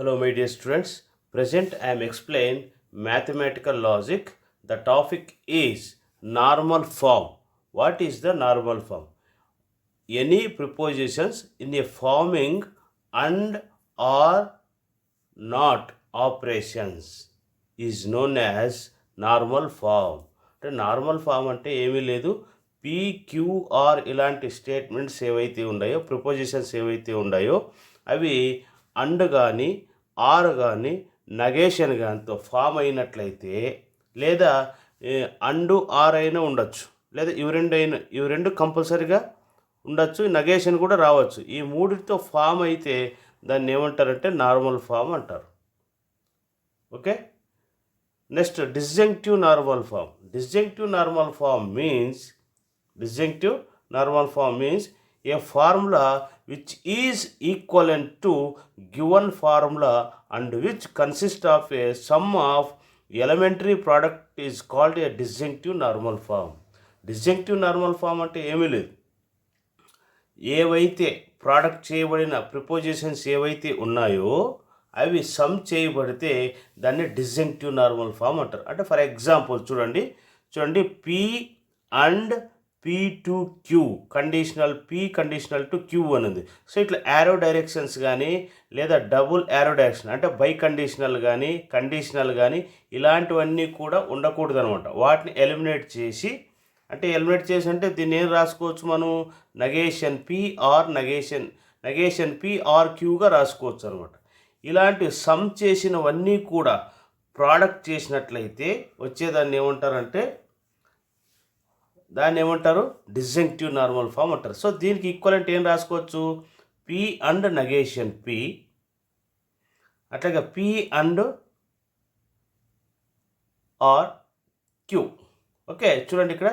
Hello, my dear students. Present I am explain mathematical logic. The topic is normal form. What is the normal form? Any prepositions in a forming and or not operations is known as normal form. అంటే normal form అంటే ఏమీ లేదు, PQR ఇలాంటి statements ఏవైతే ఉన్నాయో, prepositions ఏవైతే ఉన్నాయో అవి అండ్ కానీ ఆర్ కానీ నగేషన్ కానితో ఫామ్ అయినట్లయితే, లేదా అండు ఆర్ అయినా ఉండొచ్చు, లేదా ఇవి రెండు కంపల్సరీగా ఉండొచ్చు, నగేషన్ కూడా రావచ్చు. ఈ మూడితో ఫామ్ అయితే దాన్ని ఏమంటారంటే నార్మల్ ఫామ్ అంటారు. Okay, next disjunctive normal form. Disjunctive normal form means a formula which is equivalent to given formula and which consist of a sum of elementary product is called a disjunctive normal form. Disjunctive normal form అంటే ఏమీ లేదు, ఏవైతే product చేయబడిన prepositions ఏవైతే ఉన్నాయో అవి some చేయబడితే దాన్ని డిస్జంక్టివ్ నార్మల్ ఫామ్ అంటారు. అంటే ఫర్ ఎగ్జాంపుల్ చూడండి P and P to Q conditional, P conditional to Q అని ఉంది. సో ఇట్లా యారో డైరెక్షన్స్ కానీ లేదా డబుల్ యారో డైరెక్షన్ అంటే బై కండిషనల్ కానీ ఇలాంటివన్నీ కూడా ఉండకూడదు అనమాట. వాటిని ఎలిమినేట్ చేసి అంటే దీన్ని ఏం రాసుకోవచ్చు మనం, నగేషన్ పీ ఆర్ నగేషన్ పీ ఆర్ క్యూగా రాసుకోవచ్చు అనమాట. ఇలాంటి సమ్ చేసినవన్నీ కూడా ప్రోడక్ట్ చేసినట్లయితే వచ్చేదాన్ని ఏమంటారు డిస్జంక్టివ్ నార్మల్ ఫామ్ అంటారు. సో దీనికి ఈక్వలెంట్ ఏం రాసుకోవచ్చు, పీ అండ్ నగేషన్ పీ, అట్లాగే P and or Q. Okay, చూడండి ఇక్కడ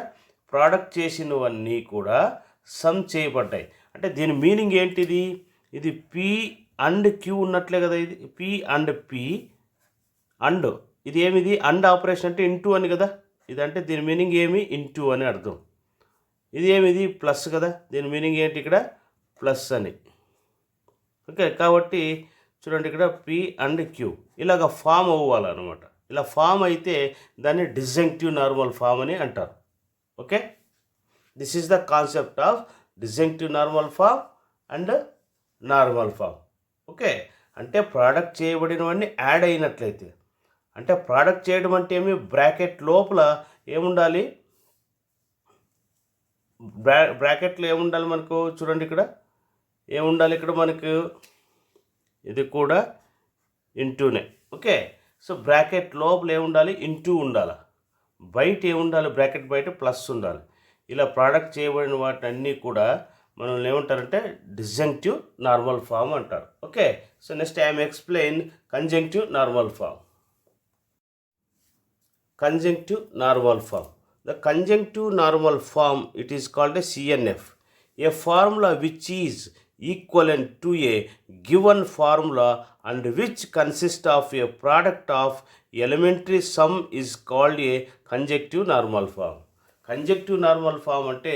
ప్రోడక్ట్ చేసినవన్నీ కూడా సమ్ చేయబడ్డాయి. అంటే దీని మీనింగ్ ఏంటిది, ఇది పీ అండ్ క్యూ ఉన్నట్లే కదా, ఇది పీ అండ్ పీ అండ్ ఇది ఏమిది అండ్ ఆపరేషన్ అంటే ఇంటూ అని కదా, ఇదంటే దీని మీనింగ్ ఏమి ఇంటూ అని అర్థం. ఇది ఏమిది ప్లస్ కదా, దీని మీనింగ్ ఏంటి ఇక్కడ ప్లస్ అని. ఓకే, కాబట్టి చూడండి ఇక్కడ పీ అండ్ క్యూ ఇలాగ ఫామ్ అవ్వాలన్నమాట. ఇలా ఫామ్ అయితే దాన్ని డిస్జంక్టివ్ నార్మల్ ఫామ్ అని అంటారు. Okay, this is the concept of disjunctive normal form and normal form. Okay, అంటే ప్రోడక్ట్ చేయబడినవన్నీ యాడ్ అయినట్లయితే, అంటే ప్రోడక్ట్ చేయడం అంటే ఏమి, బ్రాకెట్ లోపల ఏముండాలి, బ్రాకెట్లో ఏముండాలి మనకు, చూడండి ఇక్కడ ఏముండాలి, ఇక్కడ మనకు ఇది కూడా ఇంటూనే. ఓకే, సో బ్రాకెట్ లోపల ఏముండాలి, ఇంటూ ఉండాలి, బయట ఏముండాలి, బ్రాకెట్ బయట ప్లస్ ఉండాలి. ఇలా ప్రోడక్ట్ చేయబడిన వాటన్నీ కూడా మనం ఏమంటారంటే డిస్జంక్టివ్ నార్మల్ ఫామ్ అంటారు. Okay, so next I'm explain conjunctive normal form. Conjunctive normal form. The conjunctive normal form, it is called a CNF, a formula which is equivalent to a given formula and which consists of a product of elementary sum is called a conjunctive normal form. Conjunctive normal form అంటే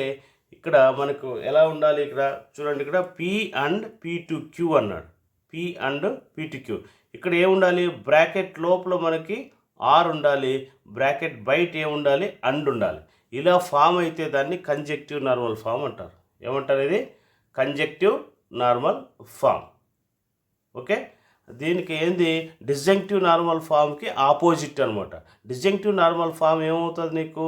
ఇక్కడ మనకు ఎలా ఉండాలి, ఇక్కడ చూడండి, ఇక్కడ P and P to Q అన్నాడు, P and P to Q. ఇక్కడ ఏముండాలి, బ్రాకెట్ లోపల మనకి ఆర్ ఉండాలి, బ్రాకెట్ బయట ఏముండాలి, అండ్ ఉండాలి. ఇలా ఫామ్ అయితే దాన్ని కంజంక్టివ్ నార్మల్ ఫామ్ అంటారు. ఏమంటారు, ఇది కంజంక్టివ్ నార్మల్ ఫామ్. ఓకే, దీనికి ఏంది డిస్జంక్టివ్ నార్మల్ ఫామ్కి ఆపోజిట్ అనమాట. డిస్జంక్టివ్ నార్మల్ ఫామ్ ఏమవుతుంది, నీకు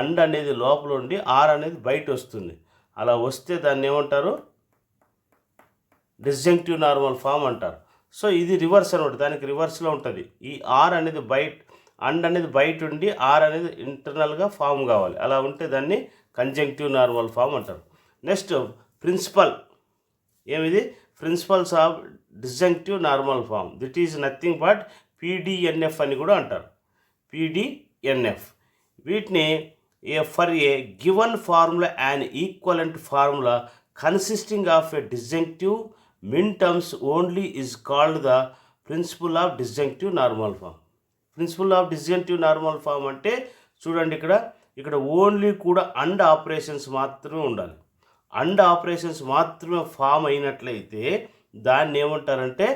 అండ్ అనేది లోపల ఉండి ఆర్ అనేది బయట వస్తుంది. అలా వస్తే దాన్ని ఏమంటారు, డిస్జంక్టివ్ నార్మల్ ఫామ్ అంటారు. సో ఇది రివర్స్ అనమాట, దానికి రివర్స్లో ఉంటుంది. ఈ ఆర్ అనేది అండ్ అనేది బయట ఉండి ఆర్ అనేది ఇంటర్నల్గా ఫామ్ కావాలి. అలా ఉంటే దాన్ని కంజంక్టివ్ నార్మల్ ఫామ్ అంటారు. నెక్స్ట్ ప్రిన్సిపల్ ఏమిది, principles of disjunctive normal form, that is nothing but PDNF అని కూడా అంటారు. పీడిఎన్ఎఫ్ వీటిని for a given formula and equivalent formula consisting of a disjunctive min terms only is called the principle of disjunctive normal form. Principle of disjunctive normal form అంటే చూడండి, ఇక్కడ only కూడా and operations మాత్రమే ఉండాలి. And operations మాత్రమే form అయినట్లయితే దాన్ని ఏమంటారంటే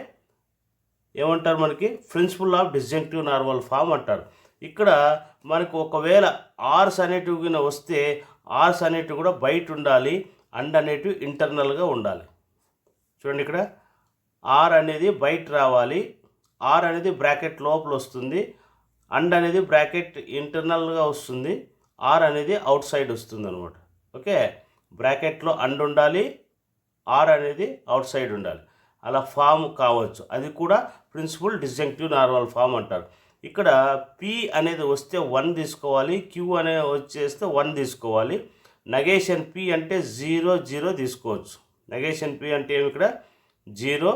ఏమంటారు మనకి principal of disjunctive normal form అంటారు. ఇక్కడ మనకు ఒకవేళ ఆర్స్ అనేటివి వస్తే ఆర్స్ అనేటివి కూడా బయట ఉండాలి, అండ్ అనేటివి ఇంటర్నల్గా ఉండాలి. చూడండి ఇక్కడ ఆర్ అనేది బయట రావాలి, ఆర్ అనేది బ్రాకెట్ లోపల వస్తుంది, అండ్ అనేది బ్రాకెట్ ఇంటర్నల్గా వస్తుంది, ఆర్ అనేది అవుట్ సైడ్ వస్తుంది అనమాట. ఓకే, బ్రాకెట్లో అండ్ ఉండాలి, ఆర్ అనేది అవుట్ సైడ్ ఉండాలి, అలా ఫామ్ కావచ్చు. అది కూడా ప్రిన్సిపల్ డిస్జంక్టివ్ నార్మల్ ఫామ్ అంటారు. ఇక్కడ పి అనేది వస్తే 1 తీసుకోవాలి, క్యూ అనేది వచ్చేస్తే 1 తీసుకోవాలి. నెగేషన్ పి అంటే 0 0 తీసుకోవచ్చు. నెగేషన్ పి అంటే ఏమి ఇక్కడ 0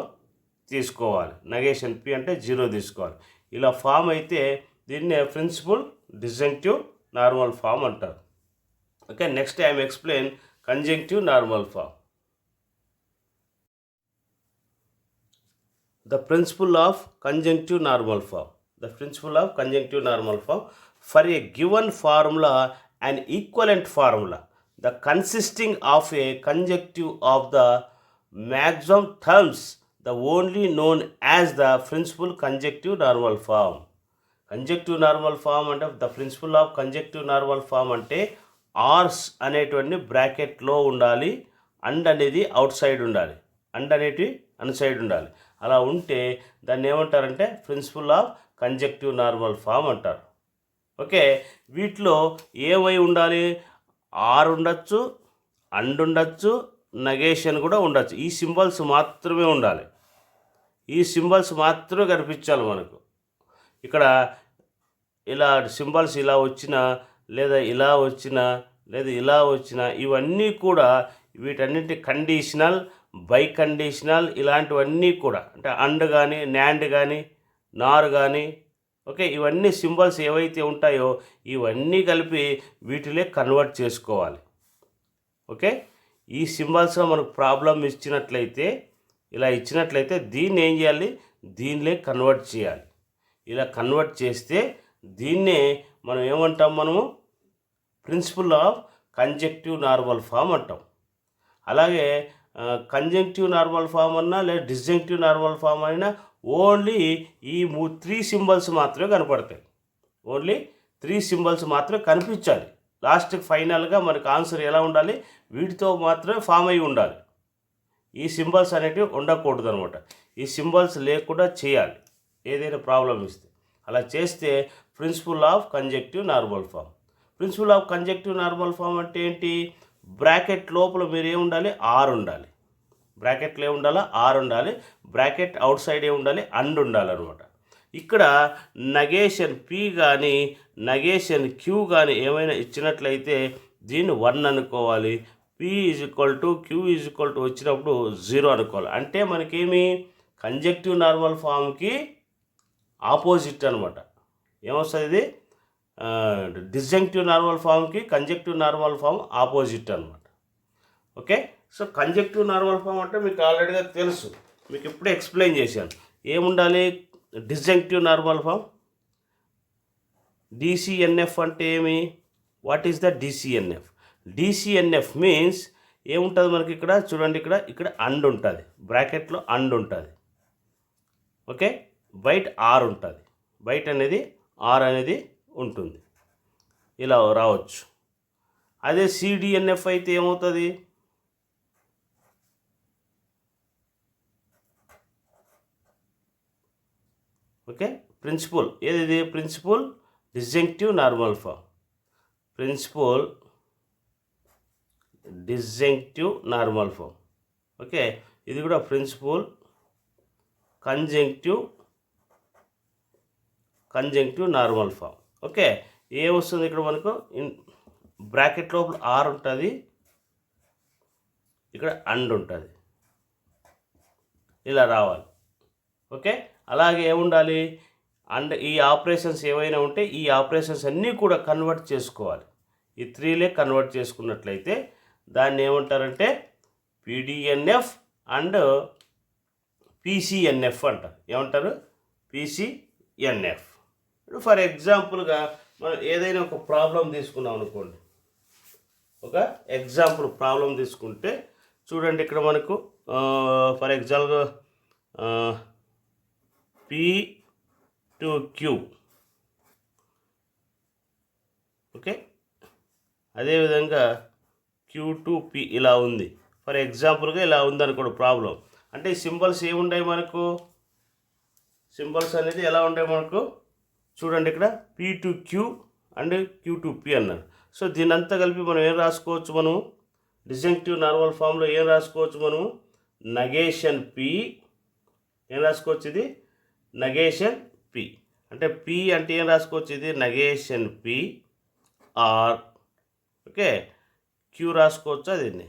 తీసుకోవాలి. నెగేషన్ పి అంటే 0 తీసుకోవాలి. ఇలా ఫామ్ అయితే దీన్నే ప్రిన్సిపల్ డిస్జంక్టివ్ నార్మల్ ఫామ్ అంటారు. Okay, next I am explain conjunctive normal form. The principle of conjunctive normal form. The principle of conjunctive normal form. For a given formula, an equivalent formula, the consisting of a conjunctive of the maximum terms, the only known as the principal conjunctive normal form. Conjunctive normal form అంటే the principal of conjunctive normal form అంటే ORs అనేటువంటి బ్రాకెట్లో ఉండాలి, and అనేది out side ఉండాలి, and అనేటివి అన్ side ఉండాలి. అలా ఉంటే దాన్ని ఏమంటారంటే principle of conjunctive normal form అంటారు. ఓకే, వీటిలో ఏమై ఉండాలి? ఆర్ ఉండొచ్చు, అండ్ ఉండొచ్చు, నెగేషన్ కూడా ఉండొచ్చు. ఈ సింబల్స్ మాత్రమే ఉండాలి, ఈ సింబల్స్ మాత్రమే కనిపించాలి మనకు. ఇక్కడ ఇలా సింబల్స్ ఇలా వచ్చినా, లేదా ఇలా వచ్చినా, లేదా ఇలా వచ్చినా, ఇవన్నీ కూడా వీటన్నిటి కండిషనల్, బై కండిషనల్, ఇలాంటివన్నీ కూడా అంటే అండ్ కానీ, న్యాండ్ కానీ, నార్ కానీ, ఓకే, ఇవన్నీ సింబల్స్ ఏవైతే ఉంటాయో ఇవన్నీ కలిపి వీటిలో కన్వర్ట్ చేసుకోవాలి. ఓకే, ఈ సింబల్స్లో మనకు ప్రాబ్లం ఇచ్చినట్లయితే, ఇలా ఇచ్చినట్లయితే దీన్ని ఏం చేయాలి? దీనిలో కన్వర్ట్ చేయాలి. ఇలా కన్వర్ట్ చేస్తే దీన్నే మనం ఏమంటాం? మనము principle of conjunctive normal form అంటాం. అలాగే కంజంక్టివ్ నార్మల్ ఫామ్ అన్నా లేదా డిస్జంక్టివ్ నార్మల్ ఫామ్ అయినా ఓన్లీ ఈ 3 సింబల్స్ మాత్రమే కనపడతాయి. ఓన్లీ 3 సింబల్స్ మాత్రమే కనిపించాలి. లాస్ట్కి ఫైనల్గా మనకు ఆన్సర్ ఎలా ఉండాలి? వీటితో మాత్రమే ఫామ్ అయి ఉండాలి. ఈ సింబల్స్ అనేటివి ఉండకూడదు అనమాట. ఈ సింబల్స్ లేకుండా చేయాలి ఏదైనా ప్రాబ్లం ఇస్తే. అలా చేస్తే principle of conjunctive normal form. Principal of conjunctive normal form అంటే ఏంటి? బ్రాకెట్ లోపల మీరు ఏముండాలి? ఆర్ ఉండాలి. బ్రాకెట్లో ఏముండాలి? ఆర్ ఉండాలి. బ్రాకెట్ అవుట్ సైడ్ ఏముండాలి? అండ్ ఉండాలన్నమాట. ఇక్కడ నెగేషన్ పి కానీ నెగేషన్ క్యూ కానీ ఏమైనా ఇచ్చినట్లయితే దీన్ని 1 అనుకోవాలి. పి = క్యూ = వచ్చినప్పుడు 0 అనుకోవాలి. అంటే మనకేమి కంజంక్టివ్ నార్మల్ ఫామ్కి ఆపోజిట్ అనమాట. ఏమొస్తుంది? ఇది డిస్జంక్టివ్ నార్మల్ ఫామ్కి కంజంక్టివ్ నార్మల్ ఫామ్ ఆపోజిట్ అనమాట. Okay, so conjunctive normal form అంటే మీకు ఆల్రెడీగా తెలుసు, మీకు ఇప్పుడే ఎక్స్ప్లెయిన్ చేశాను. ఏముండాలి? Disjunctive normal form. డిసిఎన్ఎఫ్ అంటే ఏమి? What is the DCNF? DCNF means ఏముంటుంది మనకి? ఇక్కడ చూడండి, ఇక్కడ అండ్ ఉంటుంది, బ్రాకెట్లో అండ్ ఉంటుంది. ఓకే, బయట ఆర్ ఉంటుంది, బయట అనేది ఆర్ అనేది ఉంటుంది. ఇలా రావచ్చు. అదే సిడిఎన్ఎఫ్ అయితే ఏమవుతుంది? ఓకే, ప్రిన్సిపల్ ఏది? Principal disjunctive normal form. Principal disjunctive normal form. Okay, ఇది కూడా principal conjunctive normal form. Okay, ఏమొస్తుంది ఇక్కడ మనకు? బ్రాకెట్ లోపల ఆర్ ఉంటుంది, ఇక్కడ అండ్ ఉంటుంది. ఇలా రావాలి. ఓకే, అలాగే ఏముండాలి? అండ్ ఈ ఆపరేషన్స్ ఏవైనా ఉంటే ఈ ఆపరేషన్స్ అన్నీ కూడా కన్వర్ట్ చేసుకోవాలి. ఈ 3లే కన్వర్ట్ చేసుకున్నట్లయితే దాన్ని ఏమంటారంటే పిడిఎన్ఎఫ్ అండ్ పిసిఎన్ఎఫ్ అంటారు. ఏమంటారు? పిసిఎన్ఎఫ్. ఇప్పుడు ఫర్ ఎగ్జాంపుల్గా మనం ఏదైనా ఒక ప్రాబ్లం తీసుకున్నాం అనుకోండి. ఒక ఎగ్జాంపుల్ ప్రాబ్లం తీసుకుంటే చూడండి, ఇక్కడ మనకు for example P to Q. Okay, అదేవిధంగా క్యూ టు పి ఇలా ఉంది. ఫర్ ఎగ్జాంపుల్గా ఇలా ఉందనుకోండి ప్రాబ్లం. అంటే ఈ సింబల్స్ ఏముంటాయి మనకు, సింబల్స్ అనేది ఎలా ఉంటాయి మనకు చూడండి. ఇక్కడ P to Q and Q to P అన్నారు. సో దీని అంతా కలిపి మనం ఏం రాసుకోవచ్చు, మనం డిజంక్టివ్ నార్మల్ ఫామ్లో ఏం రాసుకోవచ్చు, మనము నగేషన్ పి ఏం రాసుకోవచ్చు, ఇది నగేషన్ పి. అంటే పి అంటే ఏం రాసుకోవచ్చు, ఇది నగేషన్ పి ఆర్. ఓకే, క్యూ రాసుకోవచ్చు, దీన్ని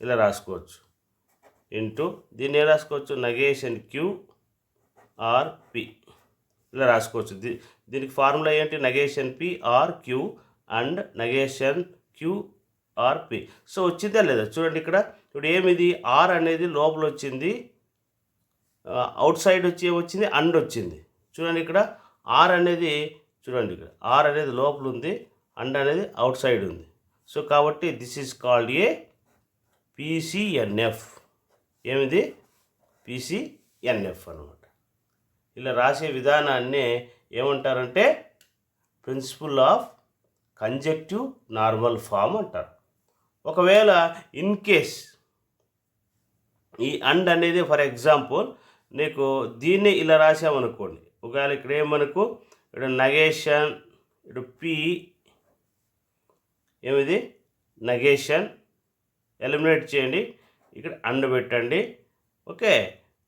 ఇలా రాసుకోవచ్చు ఇంటూ దీన్ని ఏం రాసుకోవచ్చు, నగేషన్ క్యూ ఆర్ పి ఇలా రాసుకోవచ్చు. దీనికి ఫార్ములా ఏంటి, negation P or Q and negation Q or P. So వచ్చిందా లేదా చూడండి. ఇక్కడ ఇప్పుడు ఏమిది, ఆర్ అనేది లోపల వచ్చింది, అవుట్ సైడ్ వచ్చి ఏమొచ్చింది, అండ్ వచ్చింది. చూడండి ఇక్కడ ఆర్ అనేది, చూడండి ఇక్కడ ఆర్ అనేది లోపల ఉంది, అండ్ అనేది అవుట్ సైడ్ ఉంది. సో కాబట్టి దిస్ ఈజ్ కాల్డ్ ఏ పిసిఎన్ఎఫ్. ఏమిది, పిసిఎన్ఎఫ్ అనమాట. ఇలా రాసే విధానాన్ని ఏమంటారంటే principle of conjunctive normal form అంటారు. ఒకవేళ ఇన్ కేస్ ఈ అండ్ అనేది ఫర్ ఎగ్జాంపుల్ నీకు దీన్ని ఇలా రాసామనుకోండి. ఒకవేళ ఇక్కడ ఏమనుకో, ఇక్కడ నగేషన్, ఇటు పి ఏమిది నగేషన్ ఎలిమినేట్ చేయండి, ఇక్కడ అండ్ పెట్టండి. ఓకే,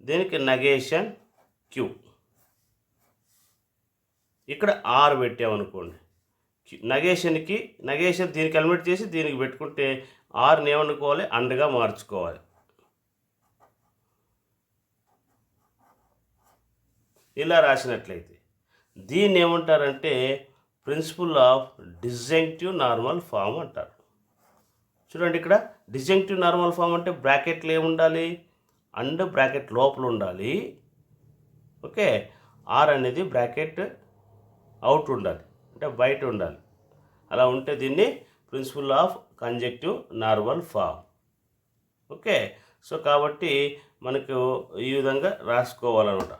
దీనికి నగేషన్ క్యూ, ఇక్కడ ఆర్ పెట్టామనుకోండి. నగేషన్ దీనికి ఎలిమినేట్ చేసి దీనికి పెట్టుకుంటే ఆర్ని ఏమనుకోవాలి, అండ్గా మార్చుకోవాలి. ఇలా రాసినట్లయితే దీన్ని ఏమంటారంటే ప్రిన్సిపల్ ఆఫ్ డిజంక్టివ్ నార్మల్ ఫామ్ అంటారు. చూడండి ఇక్కడ డిజంక్టివ్ నార్మల్ ఫామ్ అంటే బ్రాకెట్లు ఏముండాలి, అండ్ బ్రాకెట్ లోపల ఉండాలి. ఓకే, ఆర్ అనేది బ్రాకెట్ అవుట్ ఉండాలి, అంటే బయట ఉండాలి. అలా ఉంటే దీన్ని principal of conjunctive normal form. Okay, so కాబట్టి మనకు ఈ విధంగా రాసుకోవాలన్నమాట.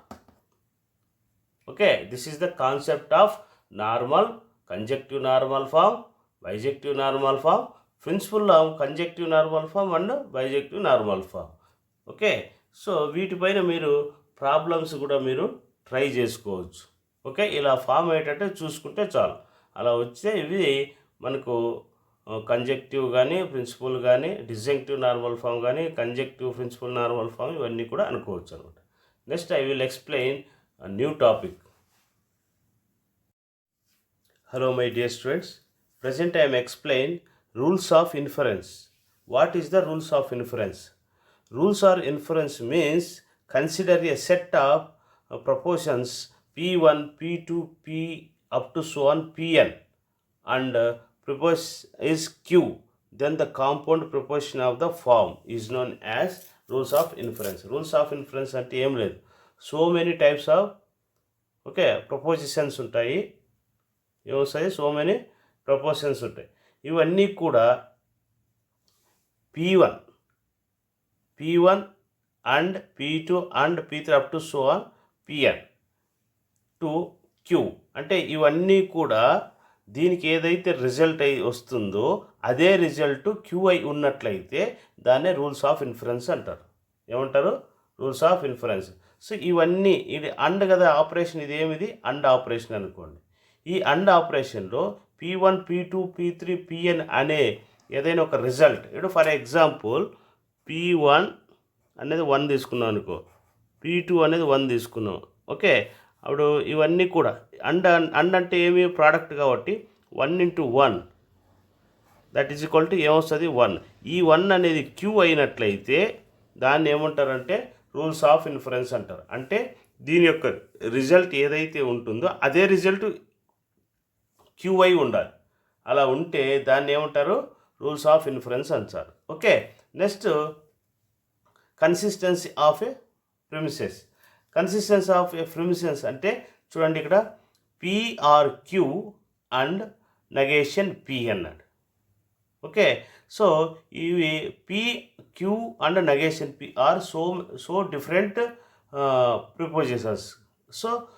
Okay, this is the concept of normal, conjunctive normal form, bijective normal form, principal of conjunctive normal form and bijective normal form. Okay, so వీటిపైన మీరు problems కూడా మీరు try చేసుకోవచ్చు. ఓకే, ఇలా ఫామ్ అయ్యేటట్టు చూసుకుంటే చాలు. అలా వస్తే ఇవి మనకు కంజెక్టివ్ కానీ ప్రిన్సిపల్ కానీ డిజంక్టివ్ నార్మల్ ఫామ్ కానీ కంజెక్టివ్ ప్రిన్సిపల్ నార్మల్ ఫామ్ ఇవన్నీ కూడా అనుకోవచ్చు అనమాట. Next I will explain a new topic. Hello my dear students, present I am explain rules of inference. What is the rules of inference? Rules of inference means consider a set of proportions p1 p2 p up to so on pn and proportion is q, then the compound proportion of the form is known as rules of inference. Rules of inference అంటే ఏం లేదు, so many types of okay prepositions ఉంటాయి. ఏమొస్తాయి, so many prepositions ఉంటాయి. ఇవన్నీ కూడా p1 and p2 and p3 up to so on pn to q. అంటే ఇవన్నీ కూడా దీనికి ఏదైతే రిజల్ట్ అయి వస్తుందో అదే రిజల్ట్ qi ఉన్నట్లయితే దాన్నే రూల్స్ ఆఫ్ ఇన్ఫరెన్స్ అంటారు. ఏమంటారు, రూల్స్ ఆఫ్ ఇన్ఫరెన్స్. సో ఇవన్నీ ఇది అండ్ కదా ఆపరేషన్, ఇది ఏమిది అండ్ ఆపరేషన్ అనుకోండి. ఈ అండ్ ఆపరేషన్లో p1 p2 p3 pn అనే ఏదైనా ఒక రిజల్ట్, ఇప్పుడు ఫర్ ఎగ్జాంపుల్ p1 అనేది 1 తీసుకున్నాం అనుకో, p2 అనేది 1 తీసుకున్నాం. ఓకే, అప్పుడు ఇవన్నీ కూడా అండ్ అంటే ఏమి ప్రోడక్ట్ కాబట్టి 1 into 1 that is equal to ఏమొస్తుంది 1. ఈ 1 అనేది క్యూ అయినట్లయితే దాన్ని ఏమంటారంటే రూల్స్ ఆఫ్ ఇన్ఫరెన్స్ అంటారు. అంటే దీని యొక్క రిజల్ట్ ఏదైతే ఉంటుందో అదే రిజల్ట్ క్యూఐ ఉండాలి. అలా ఉంటే దాన్ని ఏమంటారు, రూల్స్ ఆఫ్ ఇన్ఫరెన్స్ అంటారు. Okay, next consistency of a premises. Consistency of a premises అంటే చూడండి ఇక్కడ పిఆర్క్యూ అండ్ నెగేషన్ పి అన్నాడు. ఓకే, సో ఇవి P Q and negation P or so different prepositions. So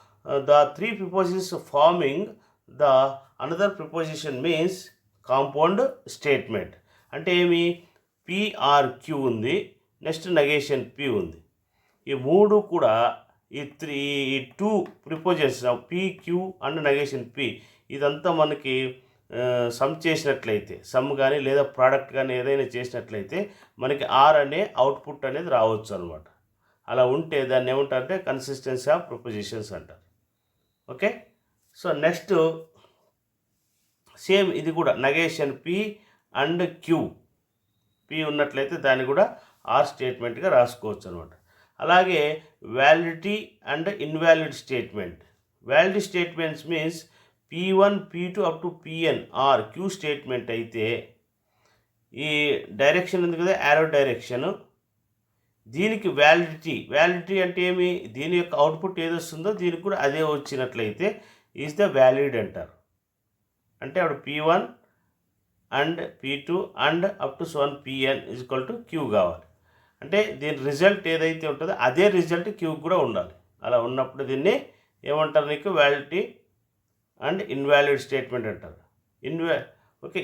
the three prepositions forming the another preposition means compound statement. అంటే ఏమి PRQ ఉంది, next negation P ఉంది. ఈ మూడు కూడా ఈ two prepositions PQ and negation P ఇదంతా మనకి సమ్ చేసినట్లయితే, సమ్ కానీ లేదా ప్రోడక్ట్ కానీ ఏదైనా చేసినట్లయితే మనకి ఆర్ అనే అవుట్పుట్ అనేది రావచ్చు అనమాట. అలా ఉంటే దాన్ని ఏమంటారంటే కన్సిస్టెన్సీ ఆఫ్ ప్రిపోజిషన్స్ అంటారు. ఓకే, సో నెక్స్ట్ సేమ్ ఇది కూడా నెగేషన్ P అండ్ Q ఉన్నట్లయితే దాన్ని కూడా ఆర్ స్టేట్మెంట్గా రాసుకోవచ్చు అనమాట. అలాగే validity and invalid statement. Validity statements means P1 P2 up to PN or Q statement అయితే ఈ డైరెక్షన్ ఉంది కదా, యారో డైరెక్షన్, దీనికి వ్యాలిడిటీ అంటే ఏమి, దీని యొక్క అవుట్పుట్ ఏది వస్తుందో దీనికి కూడా అదే వచ్చినట్లయితే ఈజ్ ద వ్యాలిడ్ అంటారు. అంటే అప్పుడు P1 and P2 and up to 1 PN equal to Q కావాలి. అంటే దీని రిజల్ట్ ఏదైతే ఉంటుందో అదే రిజల్ట్ Q కూడా ఉండాలి. అలా ఉన్నప్పుడు దీన్ని ఏమంటారు, నీకు వ్యాలిడిటీ అండ్ ఇన్వాలిడ్ స్టేట్మెంట్ అంటారు.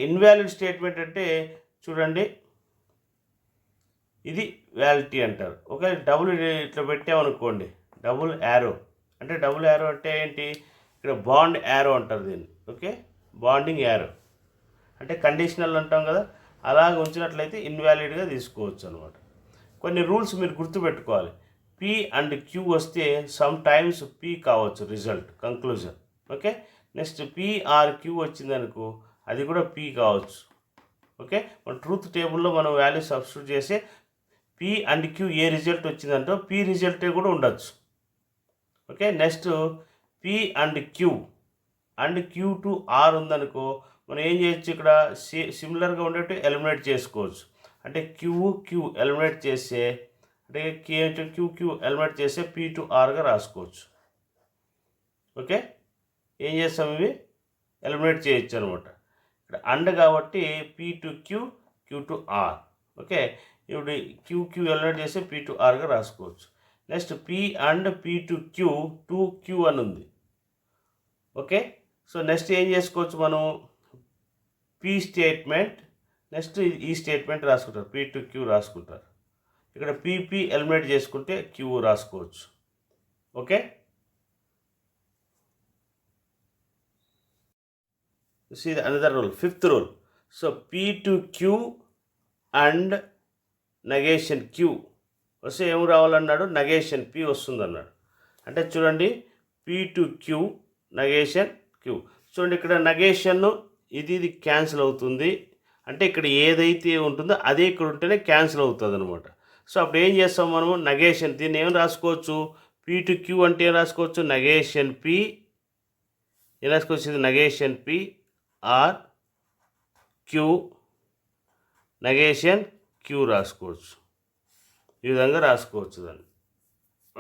ఇన్వాలిడ్ స్టేట్మెంట్ అంటే చూడండి, ఇది వ్యాలిడిటీ అంటారు. ఓకే, డబుల్ ఇట్లా పెట్టామనుకోండి, డబుల్ యారో అంటే ఏంటి, ఇక్కడ బాండ్ యారో అంటారు దీన్ని. ఓకే, బాండింగ్ యారో అంటే కండిషనల్ అంటాం కదా, అలాగ ఉంచినట్లయితే ఇన్వాలిడ్గా తీసుకోవచ్చు అనమాట. కొన్ని రూల్స్ మీరు గుర్తుపెట్టుకోవాలి. P అండ్ Q వస్తే సమ్ టైమ్స్ P కావచ్చు result conclusion. Okay, next PRQ వచ్చిందనుకో అది కూడా P కావచ్చు. ఓకే, మన ట్రూత్ టేబుల్లో మనం వాల్యూ సబ్స్టిట్యూట్ చేసి P అండ్ Q ఏ రిజల్ట్ వచ్చిందంటో P రిజల్టే కూడా ఉండొచ్చు. Okay, next P and Q to R ఉందనుకో మనం ఏం చేయొచ్చు, ఇక్కడ సిమిలర్గా ఉండేట్టు ఎలిమినేట్ చేసుకోవచ్చు. అంటే Q ఎలిమినేట్ చేస్తే, అంటే Q ఎలిమినేట్ చేస్తే P టు Rగా రాసుకోవచ్చు. ఓకే, ఏం చేస్తాం, ఇవి ఎలిమినేట్ చేయొచ్చు అనమాట. ఇక్కడ అండ్ కాబట్టి P to Q to R. Okay, ఇప్పుడు Q ఎలిమినేట్ చేస్తే P టు Rగా రాసుకోవచ్చు. Next P and P to Q అని ఉంది. ఓకే, సో నెక్స్ట్ ఏం చేసుకోవచ్చు మనం, P స్టేట్మెంట్, నెక్స్ట్ ఈ స్టేట్మెంట్ రాసుకుంటారు, P టు Q రాసుకుంటారు. ఇక్కడ PP ఎలిమినేట్ చేసుకుంటే Q రాసుకోవచ్చు. Okay, see the another rule, fifth rule. So P to Q and negation Q వస్తే ఏం రావాలన్నాడు, నెగేషన్ P వస్తుంది అన్నాడు. అంటే చూడండి, P to Q negation Q. చూడండి, ఇక్కడ నెగేషన్ ఇది క్యాన్సిల్ అవుతుంది. అంటే ఇక్కడ ఏదైతే ఉంటుందో అదే ఇక్కడ ఉంటేనే క్యాన్సిల్ అవుతుంది అనమాట. సో అప్పుడు ఏం చేస్తాం మనము, నెగేషన్ దీన్ని ఏం రాసుకోవచ్చు, P టు Q అంటే ఏం రాసుకోవచ్చు, నెగేషన్ P ఏం రాసుకోవచ్చు, ఇది negation P or Q negation Q రాసుకోవచ్చు. ఈ విధంగా రాసుకోవచ్చు దాన్ని.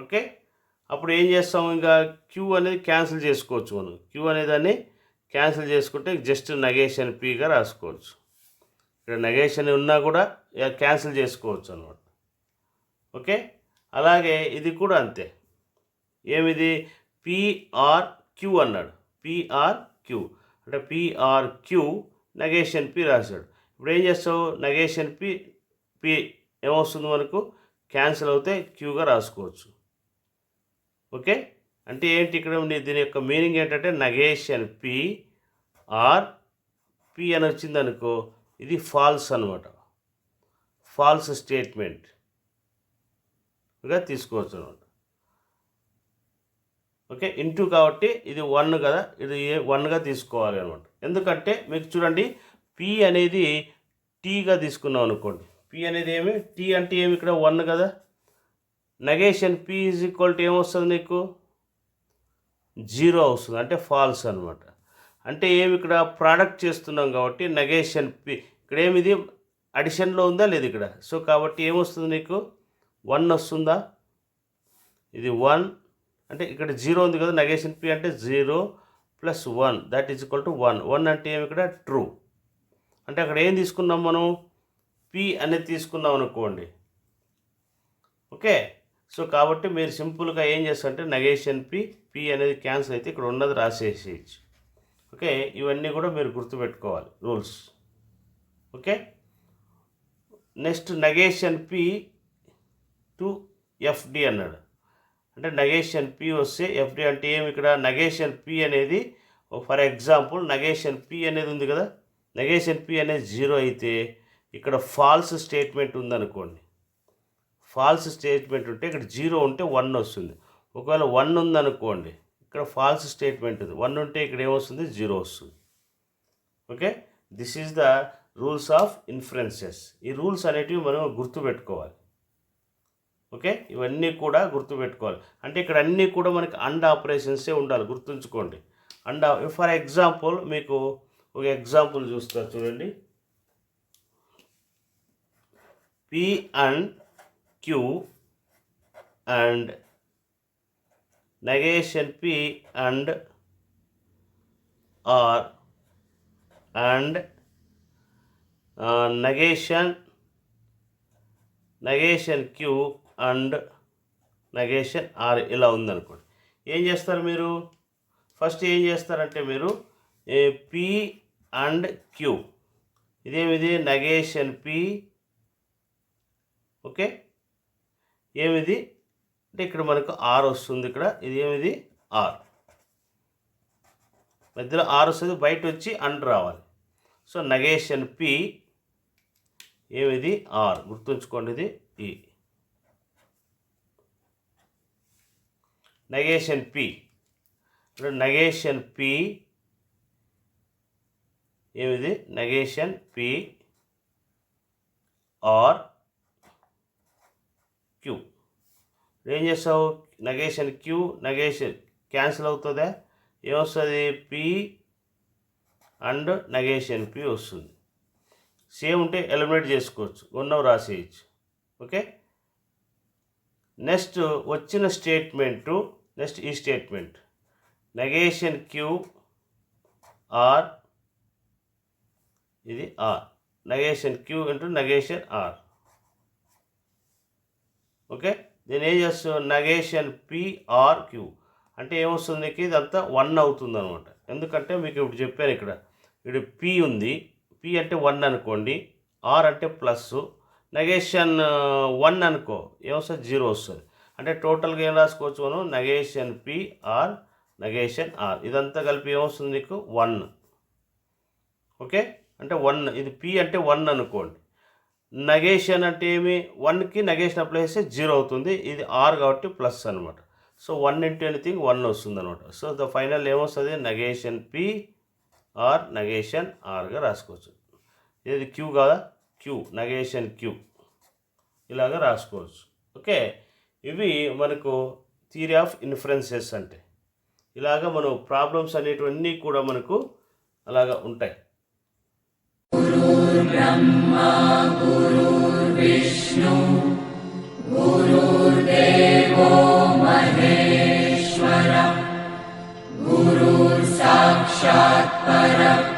ఓకే, అప్పుడు ఏం చేస్తాం, ఇంకా Q అనేది క్యాన్సిల్ చేసుకోవచ్చు మనం. Q అనేదాన్ని క్యాన్సిల్ చేసుకుంటే జస్ట్ నెగేషన్ Pగా రాసుకోవచ్చు. ఇక్కడ నెగేషన్ ఉన్నా కూడా క్యాన్సిల్ చేసుకోవచ్చు అనమాట. ఓకే, అలాగే ఇది కూడా అంతే. ఏమిది, PRQ అన్నాడు, PRQ అంటే PRQ నెగేషన్ P రాశాడు. ఇప్పుడు ఏం చేస్తావు, నెగేషన్ P ఏమొస్తుంది మనకు, క్యాన్సిల్ అవుతే Qగా రాసుకోవచ్చు. ఓకే, అంటే ఏంటి, ఇక్కడ దీని యొక్క మీనింగ్ ఏంటంటే నెగేషన్ P అని వచ్చిందనుకో ఇది ఫాల్స్ అనమాట, ఫాల్స్ స్టేట్మెంట్గా తీసుకోవచ్చు అనమాట. ఓకే, ఇంటూ కాబట్టి ఇది 1 కదా, ఇది 1గా తీసుకోవాలి అనమాట. ఎందుకంటే మీకు చూడండి, P అనేది Tగా తీసుకున్నాం అనుకోండి. P అనేది ఏమి, T అంటే ఏమి, ఇక్కడ 1 కదా, negation P is equal to ఏమొస్తుంది నీకు, 0 వస్తుంది, అంటే ఫాల్స్ అనమాట. అంటే ఏమి, ఇక్కడ ప్రోడక్ట్ చేస్తున్నాం కాబట్టి నెగేషన్ P ఇక్కడ ఏమిది అడిషన్లో ఉందా లేదు ఇక్కడ. సో కాబట్టి ఏమొస్తుంది నీకు, 1 వస్తుందా, ఇది 1 అంటే ఇక్కడ 0 ఉంది కదా, నెగేషన్ P అంటే 0 plus 1 that is equal to 1 అంటే ఏమి, ఇక్కడ ట్రూ. అంటే అక్కడ ఏం తీసుకున్నాం మనం, P అనేది తీసుకున్నాం అనుకోండి. ఓకే, సో కాబట్టి మీరు సింపుల్గా ఏం చేస్తారంటే నెగేషన్ పి అనేది క్యాన్సిల్ అయితే ఇక్కడ ఉన్నది రాసేసేయచ్చు. ఓకే, ఇవన్నీ కూడా మీరు గుర్తుపెట్టుకోవాలి rules. Okay, next negation P to FD అన్నాడు. అంటే నెగేషన్ పి వస్తే ఎఫ్డి అంటే ఏమి, ఇక్కడ నెగేషన్ పి అనేది ఫర్ ఎగ్జాంపుల్ నెగేషన్ పి అనేది ఉంది కదా, నెగేషన్ పి అనేది 0 అయితే ఇక్కడ ఫాల్స్ స్టేట్మెంట్ ఉందనుకోండి, ఫాల్స్ స్టేట్మెంట్ ఉంటే ఇక్కడ 0 ఉంటే 1 వస్తుంది. ఒకవేళ 1 ఉందనుకోండి, ఇక్కడ ఫాల్స్ స్టేట్మెంట్ ఉంది, 1 ఉంటే ఇక్కడ ఏమొస్తుంది, 0 వస్తుంది. Okay, this is the rules of inferences. ఈ రూల్స్ అనేటివి మనం గుర్తుపెట్టుకోవాలి. ఓకే, ఇవన్నీ కూడా గుర్తుపెట్టుకోవాలి. అంటే ఇక్కడ అన్నీ కూడా మనకి అండ్ ఆపరేషన్సే ఉండాలి, గుర్తుంచుకోండి. అండ్ ఫర్ ఎగ్జాంపుల్ మీకు ఒక ఎగ్జాంపుల్ చూస్తా చూడండి. P and Q and negation P and R and negation Q and negation R ఇలా ఉందనుకోండి. ఏం చేస్తారు మీరు, ఫస్ట్ ఏం చేస్తారంటే మీరు పి అండ్ క్యూ, ఇదేమిది నెగేషన్ పి. ఓకే, ఏమిది అంటే ఇక్కడ మనకు ఆర్ వస్తుంది, ఇక్కడ ఇది ఏమిది ఆర్, మధ్యలో ఆర్ వస్తుంది, బయట వచ్చి అండ్ రావాలి. సో నెగేషన్ పి ఏమిది ఆర్, గుర్తుంచుకోండి ఇది ఈ నెగేషన్ పి. నెగేషన్ పి ఏమిది నెగేషన్ పి ఆర్ క్యూ. ఏం చేస్తావు, నెగేషన్ క్యూ నెగేషన్ క్యాన్సిల్ అవుతుందా, ఏమొస్తుంది, పి అండ్ నెగేషన్ పి వస్తుంది. సేమ్ ఉంటే ఎలిమినేట్ చేసుకోవచ్చు, ఉన్నవి రాసేయచ్చు. ఓకే, నెక్స్ట్ వచ్చిన స్టేట్మెంటు, నెక్స్ట్ ఈ స్టేట్మెంట్ నెగేషన్ క్యూ ఆర్, ఇది or, negation Q into negation R. Okay, దీని ఏం చేస్తాం, నెగేషన్ పి ఆర్ క్యూ అంటే ఏమొస్తుంది, నీకు ఇదంతా 1 అవుతుంది అనమాట. ఎందుకంటే మీకు ఇప్పుడు చెప్పాను, ఇక్కడ ఇప్పుడు పి ఉంది, పి అంటే 1 అనుకోండి, ఆర్ అంటే ప్లస్, నెగేషన్ 1 అనుకో ఏమొస్తుంది, 0 వస్తుంది. అంటే టోటల్గా ఏం రాసుకోవచ్చు మనం, negation P or negation or, ఇదంతా కలిపి ఏమొస్తుంది నీకు 1. ఓకే, అంటే 1, ఇది పి అంటే 1 అనుకోండి, నెగేషన్ అంటే ఏమి, 1కి నెగేషన్ అప్లై చేస్తే 0 అవుతుంది, ఇది ఆర్ కాబట్టి ప్లస్ అనమాట. సో 1 ఇంటూ ఎనీథింగ్ 1 వస్తుంది అనమాట. సో ద ఫైనల్ ఏమొస్తుంది, నెగేషన్ పి ఆర్ నెగేషన్ ఆర్గా రాసుకోవచ్చు. ఇది క్యూ కాదా, క్యూ నెగేషన్ క్యూ ఇలాగా రాసుకోవచ్చు. ఓకే, ఇవి మనకు థియరీ ఆఫ్ ఇన్ఫరెన్సెస్ అంటే ఇలాగా మనం ప్రాబ్లమ్స్ అనేటివన్నీ కూడా మనకు అలాగా ఉంటాయి. బ్రహ్మ గురుర్విష్ణు గురుర్దేవో మహేశ్వర గురుర్ సాక్షాత్ పరబ్రహ్మ